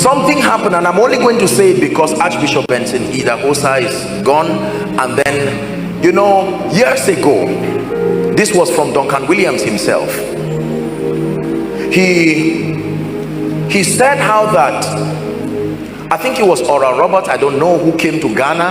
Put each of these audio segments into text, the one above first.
something happened, and I'm only going to say it because Archbishop Benson Idahosa is gone. And then, you know, years ago, this was from Duncan Williams himself. He said how that, I think it was Oral Roberts, I don't know, who came to Ghana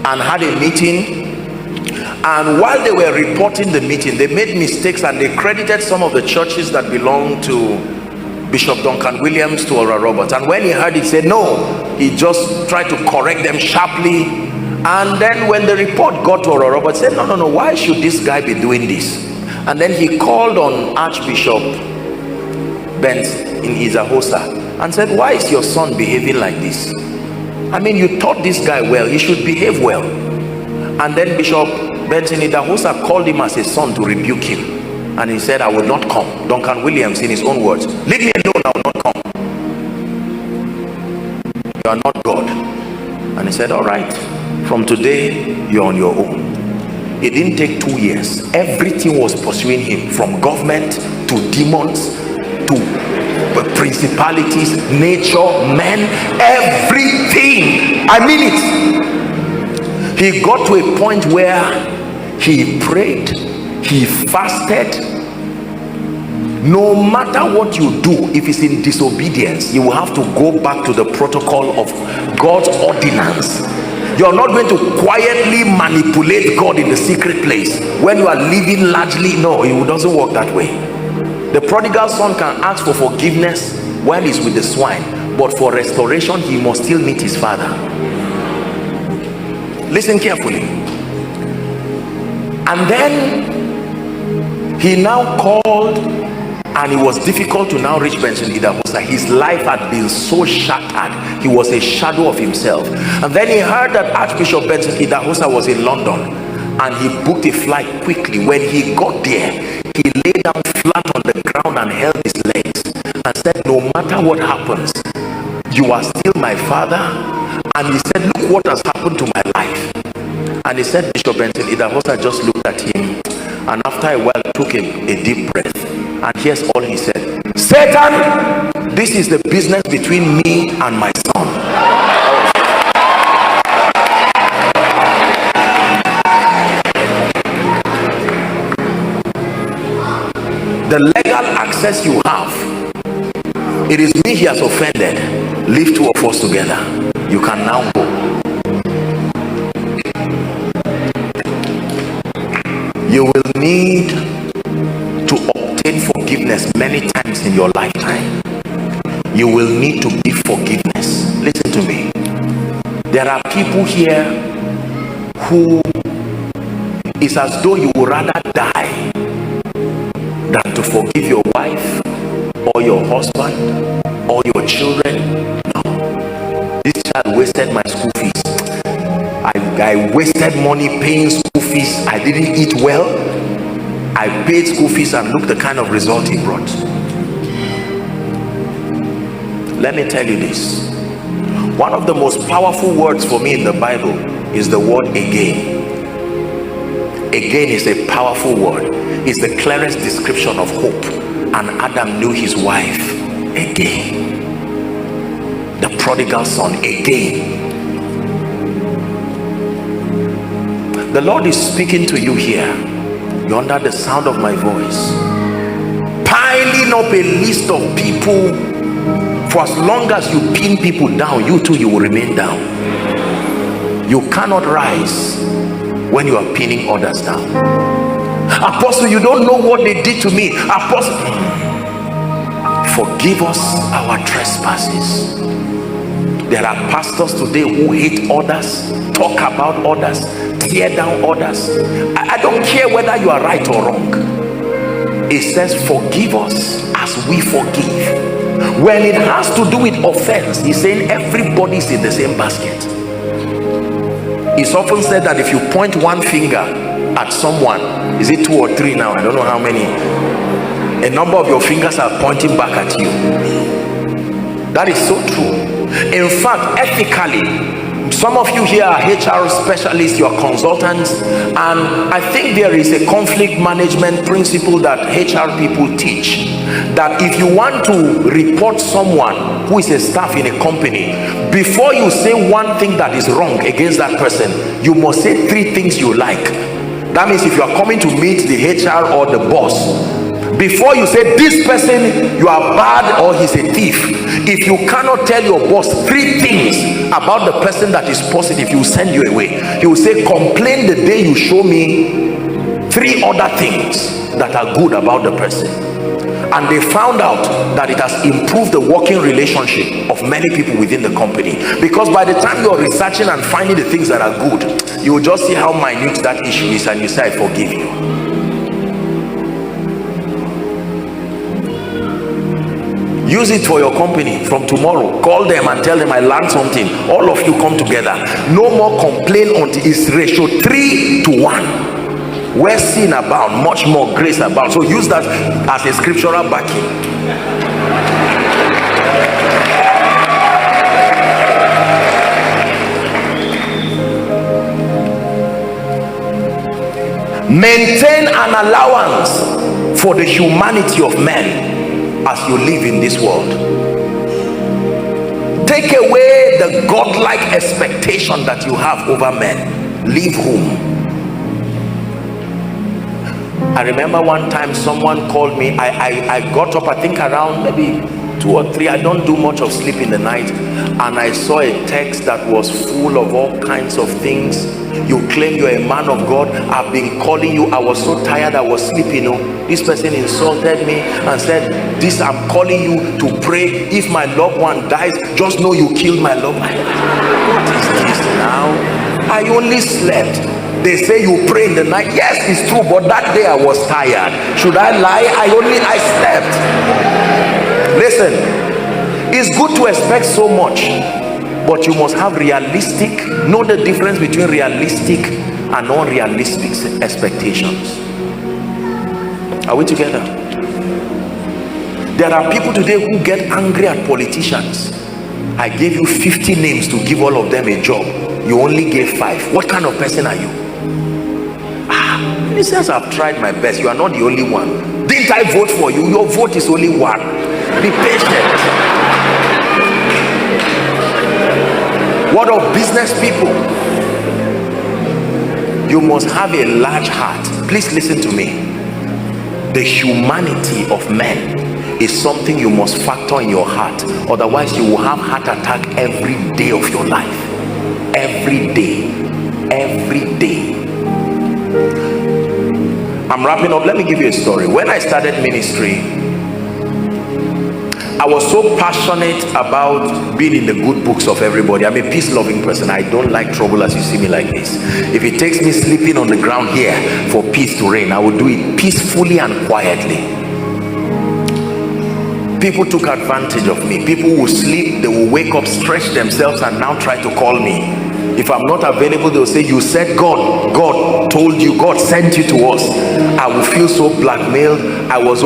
and had a meeting, and while they were reporting the meeting, they made mistakes and they credited some of the churches that belonged to Bishop Duncan Williams to Oral Roberts. And when he heard it, he said no. He just tried to correct them sharply. And then when the report got to Oral Roberts, he said no, why should this guy be doing this? And then he called on Archbishop Benson in Idahosa and said, why is your son behaving like this? I mean, you taught this guy well, he should behave well. And then Bishop Benson Idahosa called him as a son to rebuke him, and he said, I will not come. Duncan Williams, in his own words, leave me alone, I will not come. You are not God. And he said, all right, from today you're on your own. It didn't take 2 years. Everything was pursuing him, from government to demons to principalities, nature, men, everything. I mean it. He got to a point where he prayed, he fasted. No matter what you do, if it's in disobedience, you will have to go back to the protocol of God's ordinance. You're not going to quietly manipulate God in the secret place when you are living largely. No, it doesn't work that way. The prodigal son can ask for forgiveness while he's with the swine, but for restoration he must still meet his father. Listen carefully. And then he now called, and it was difficult to now reach Benson Idahosa. His life had been so shattered. He was a shadow of himself. And then he heard that Archbishop Benson Idahosa was in London, and he booked a flight quickly. When he got there, he lay down flat on the ground and held his legs and said, no matter what happens, you are still my father. And he said, look what has happened to my life. And he said, Bishop Benson Idahosa just looked at him, and after a while took a deep breath, and here's all he said: Satan, this is the business between me and my son. The legal access you have, it is me he has offended. Leave two of us together. You can now go. You will need to obtain forgiveness many times in your lifetime. You will need to give forgiveness. Listen to me. There are people here who it's as though you would rather die than to forgive your wife or your husband or your children. No. This child wasted my school fees. I wasted money paying school fees. I didn't eat well. I paid school fees, and look the kind of result he brought. Let me tell you this. One of the most powerful words for me in the Bible is the word again. Again is a powerful word. It's the clearest description of hope. And Adam knew his wife again. The prodigal son again. The Lord is speaking to you here. You're under the sound of my voice, piling up a list of people. For as long as you pin people down, you too, you will remain down. You cannot rise when you are pinning others down. Apostle, you don't know what they did to me. Apostle, forgive us our trespasses. There are pastors today who hate others, talk about others, tear down others. I don't care whether you are right or wrong. It says forgive us as we forgive. When it has to do with offense, he's saying everybody's in the same basket. It's often said that if you point one finger at someone, is it 2 or 3 now? I don't know how many. A number of your fingers are pointing back at you. That is so true. In fact, ethically, Some of you here are HR specialists, you are consultants, and I think there is a conflict management principle that HR people teach, that if you want to report someone who is a staff in a company, before you say one thing that is wrong against that person, you must say 3 things you like. That means if you are coming to meet the HR or the boss, before you say this person you are bad or he's a thief, if you cannot tell your boss 3 things about the person that is positive, he will send you away. He will say, complain the day you show me 3 other things that are good about the person. And they found out that it has improved the working relationship of many people within the company, because by the time you're researching and finding the things that are good, you will just see how minute that issue is, and you say, I forgive you. Use it for your company from tomorrow. Call them and tell them, I learned something. All of you come together. No more complain until it's ratio 3:1. Where sin abound, much more grace abound. So use that as a scriptural backing. Maintain an allowance for the humanity of men as you live in this world. Take away the godlike expectation that you have over men. Leave whom? I remember one time someone called me. I got up, I think around maybe 2 or 3. I don't do much of sleep in the night, and I saw a text that was full of all kinds of things. You claim you're a man of God. I've been calling you. I was so tired, I was sleeping. This person insulted me and said, this, I'm calling you to pray. If my loved one dies, just know you killed my loved one. What is this now? I only slept. They say you pray in the night. Yes, it's true, but that day I was tired. Should I lie? I slept. Listen, it's good to expect so much, but you must have realistic, know the difference between realistic and unrealistic expectations. Are we together? There are people today who get angry at politicians. I gave you 50 names to give all of them a job. You only gave 5. What kind of person are you? He says, I've tried my best. You are not the only one. Didn't I vote for you? Your vote is only 1. Be patient. What of business people? You must have a large heart. Please listen to me. The humanity of men is something you must factor in your heart. Otherwise, you will have heart attack every day of your life. Every day. Every day. I'm wrapping up. Let me give you a story. When I started ministry, I was so passionate about being in the good books of everybody. I'm a peace-loving person. I don't like trouble as you see me like this. If it takes me sleeping on the ground here for peace to reign, I will do it peacefully and quietly. People took advantage of me. People will sleep, they will wake up, stretch themselves, and now try to call me. If I'm not available, they'll say, you said God told you, God sent you to us. I will feel so blackmailed. I was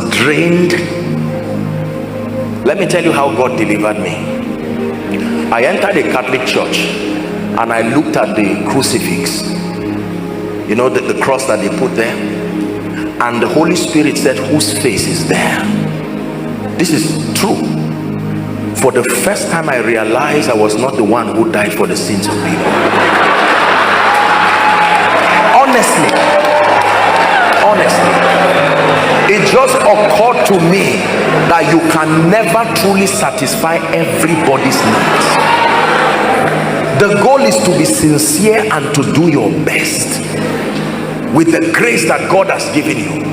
drained. Let me tell you how God delivered me. I entered a Catholic church and I looked at the crucifix, you know, the cross that they put there, and the Holy Spirit said, whose face is there? This is true. For the first time I realized I was not the one who died for the sins of people. Honestly, it just occurred to me that you can never truly satisfy everybody's needs. The goal is to be sincere and to do your best with the grace that God has given you,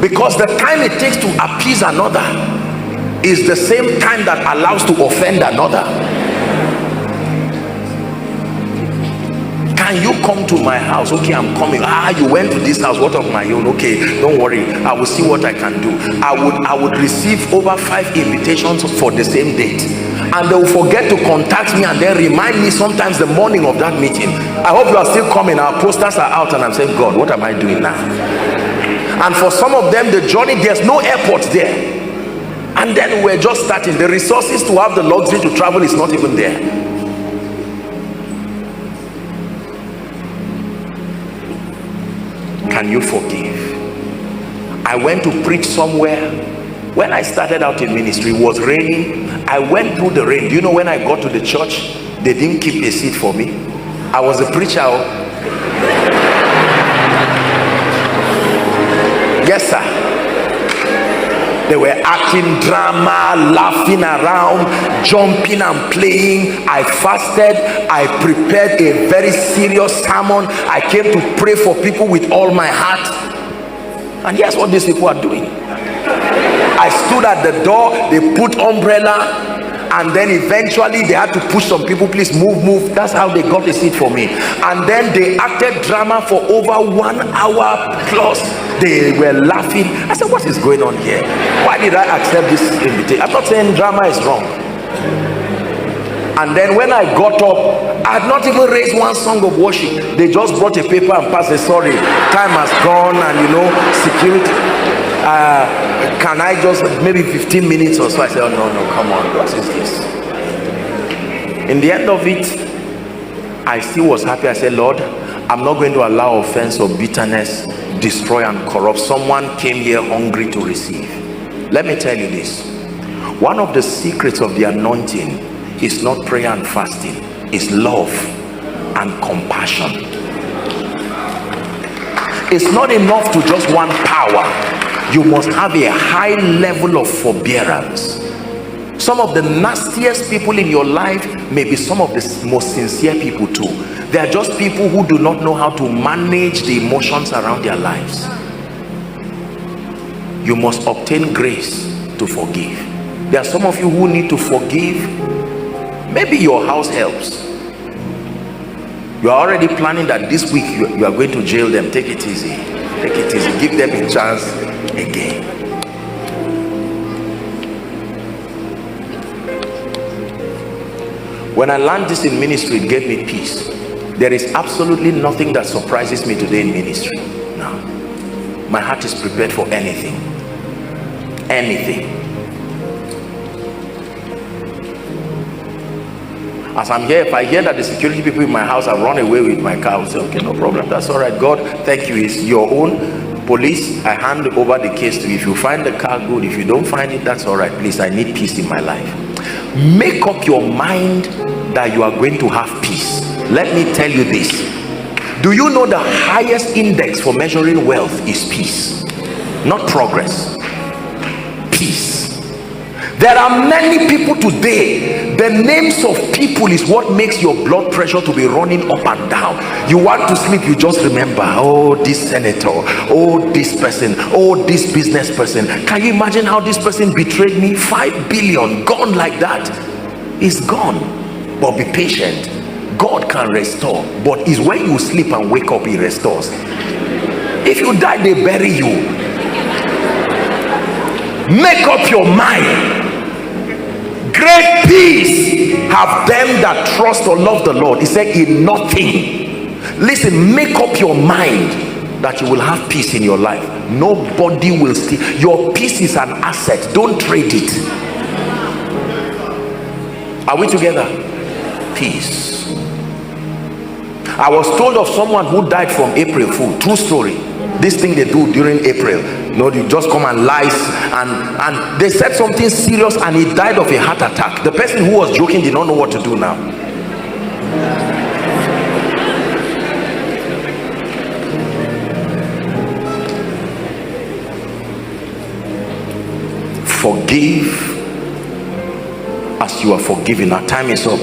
because the time it takes to appease another is the same time that allows to offend another. Can you come to my house? Okay, I'm coming. You went to this house. What of my own? Okay, don't worry, I will see what I can do. I would receive over 5 invitations for the same date, and they will forget to contact me and then remind me sometimes the morning of that meeting. I hope you are still coming. Our posters are out, and I'm saying, God, what am I doing now? And for some of them, the journey, there's no airport there. And then we're just starting. The resources to have the luxury to travel is not even there. Can you forgive? I went to preach somewhere. When I started out in ministry, it was raining. I went through the rain. Do you know when I got to the church, they didn't keep a seat for me? I was a preacher. Yes, sir. They were acting drama, laughing around, jumping and playing. I fasted. I prepared a very serious sermon. I came to pray for people with all my heart. And here's what these people are doing. I stood at the door. They put umbrella. And then eventually they had to push some people, please move. That's how they got a seat for me. And then they acted drama for over 1 hour plus. They were laughing. I said, what is going on here? Why did I accept this invitation? I'm not saying drama is wrong. And then when I got up, I had not even raised one song of worship. They just brought a paper and passed it. Sorry, time has gone, and security. Can I just maybe 15 minutes or so? I said, oh no, come on, what is this? In the end of it, I still was happy. I said, Lord, I'm not going to allow offense or bitterness destroy and corrupt. Someone came here hungry to receive. Let me tell you this. One of the secrets of the anointing is not prayer and fasting. It's love and compassion. It's not enough to just want power. You must have a high level of forbearance. Some of the nastiest people in your life may be some of the most sincere people too. They are just people who do not know how to manage the emotions around their lives. You must obtain grace to forgive. There are some of you who need to forgive. Maybe your house helps. You are already planning that this week you are going to jail them. Take it easy. Take it easy. Give them a chance again. When I learned this in ministry, it gave me peace. There is absolutely nothing that surprises me today in ministry. No. My heart is prepared for anything. Anything. As I'm here, if I hear that the security people in my house have run away with my car, I'll say, okay, no problem, that's all right. God, thank you. It's your own. Police, I hand over the case to you. If you find the car, good. If you don't find it, that's all right. Please, I need peace in my life. Make up your mind that you are going to have peace. Let me tell you this. Do you know the highest index for measuring wealth is peace? Not progress. Peace. There are many people today, the names of people is what makes your blood pressure to be running up and down. You want to sleep, you just remember, oh, this senator, oh, this person, oh, this business person. Can you imagine how this person betrayed me? 5 billion gone like that. It's gone. But be patient. God can restore, but it's when you sleep and wake up, he restores. If you die, they bury you. Make up your mind. Great peace have them that trust or love the Lord. He said, in nothing. Listen, make up your mind that you will have peace in your life. Nobody will steal. Your peace is an asset. Don't trade it. Are we together? Peace. I was told of someone who died from April Fool. True story. This thing they do during April. No, you just come and lies, and they said something serious and he died of a heart attack. The person who was joking did not know what to do now. Forgive as you are forgiven. Our time is up.